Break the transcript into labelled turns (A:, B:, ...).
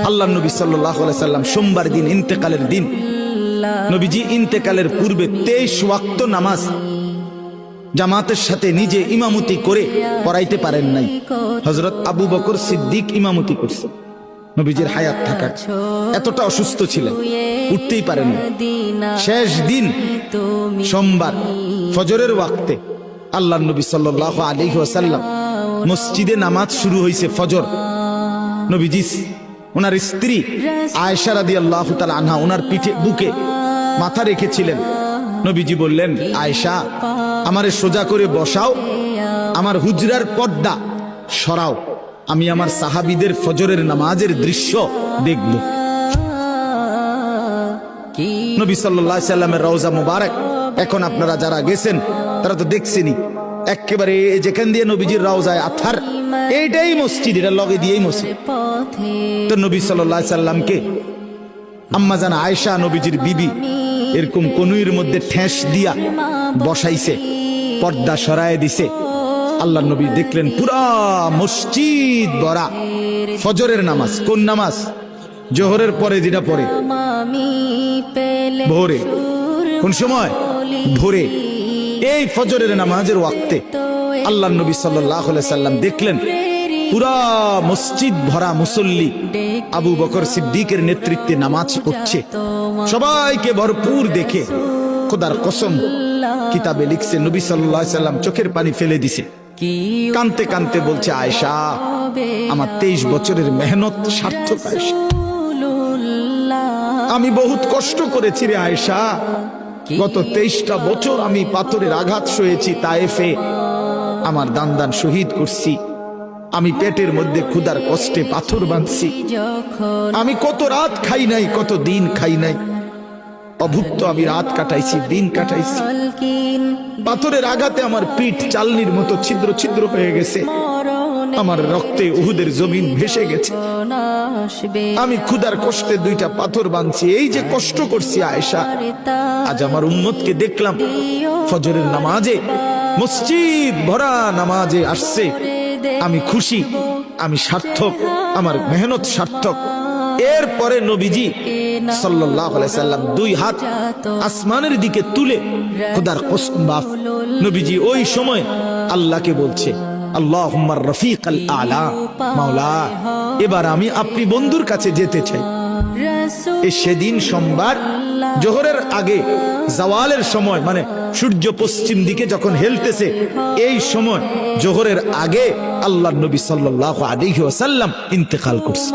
A: আল্লাহ নবী সাল্লাল্লাহু আলাইহি সাল্লাম সোমবার দিন ইন্তেকালের দিন নবীজি ইন্তেকালের পূর্বে 23 ওয়াক্ত নামাজ জামাতের সাথে নিজে ইমামতি করে পড়াইতে পারেন নাই। হযরত আবু বকর সিদ্দিক ইমামতি করছেন নবীজির হায়াত থাকা। এতটা অসুস্থ ছিলেন, উঠতেই পারেন না। শেষ দিন সোমবার ফজরের ওয়াক্তে আল্লাহ নবী সাল্লাল্লাহু আলাইহি ওয়াসাল্লাম মসজিদে নামাজ শুরু হয়েছে ফজর। নবীজি ওনার স্ত্রী আয়েশা রাদিয়াল্লাহু তাআলা আনহা ওনার পিঠে বুকে মাথা রেখেছিলেন। নবীজি বললেন, আয়েশা আমারে সোজা করে বসাও, আমার হুজরার পর্দা সরাও, আমি আমার সাহাবীদের ফজরের নামাজের দৃশ্য দেখব। নবী সাল্লাল্লাহু আলাইহি সাল্লামের রওজা মুবারক এখন আপনারা যারা গেছেন তারা তো দেখছেনই, একেবারে যেখান দিয়ে নবীজির রওজায় আথার এইটাই মসজিদ, এটা লগে দিয়েই মসজিদ। তো নবী সাল্লাল্লাহু আলাইহি সাল্লামকে আম্মা জান আয়েশা নবীজির বিবি এরকম কনুইয়ের মধ্যে ঠেস দিয়া বসাইছে, পর্দা সরায় দিছে। আল্লাহ নবী দেখলেন পুরা মসজিদ ভরা। ফজরের নামাজ কোন নামাজ? জোহরের পরে যেটা পড়ে ভোরে। কোন সময়? ভোরে। এই ফজরের নামাজের ওয়াক্তে আল্লাহ নবী সাল্লাল্লাহু আলাইহি সাল্লাম দেখলেন পুরা মসজিদ ভরা মুসল্লি আবু বকর সিদ্দিকের নেতৃত্বে নামাজ পড়ছে। সবাইকে ভরপুর দেখে খোদার কসম কিতাবে লিখছে নবী সাল্লাল্লাহু আলাইহি সাল্লাম চোখের পানি ফেলে দিছে, কানতে কানতে বলছে, আয়েশা আমার 23 বছরের মেহনত সার্থক। আয়েশা আমি বহুত কষ্ট করেছি রে আয়েশা, গত 23টা বছর আমি পাথরের আঘাত সয়েছি তায়েফে, আমার দান শহীদ করছি, আমি পেটের মধ্যে ক্ষুধার কষ্টে পাথর বাঁধছি, আমি কত রাত খাই নাই, কত দিন খাই নাই, অভুক্ত আমি রাত কাটাইছি, দিন কাটাইছি, পাথরের আঘাতে আমার পিঠ চালনির মতো ছিদ্র ছিদ্র হয়ে গেছে, আমার রক্তে উহুদের জমিন ভেসে গেছে, আমি ক্ষুধার কষ্টে 2টা পাথর বাঁধছি, এই যে কষ্ট করছি আয়েশা, আজ আমার উম্মতকে দেখলাম ফজরের নামাজে মসজিদ ভরা নামাজে আসছে, আমি খুশি, আমি সার্থক, আমার মেহনত সার্থক। এরপরে নবীজি সাল্লাল্লাহু আলাইহি সাল্লাম 2 হাত আসমানের দিকে তুলে খোদার কসম বাপ নবীজি ওই সময় আল্লাহকে বলছে, আল্লাহুম্মা রফিকাল আলা, মাওলা এবার আমি আপনি বন্ধুর কাছে যেতে চাই। সেদিন সোমবার জোহরের আগে জাওয়ালের সময়, মানে সূর্য পশ্চিম দিকে যখন হেলতেছে এই সময় জোহরের আগে আল্লাহর নবী সাল্লাল্লাহু আলাইহি ওয়াসাল্লাম ইন্তেকাল করছে।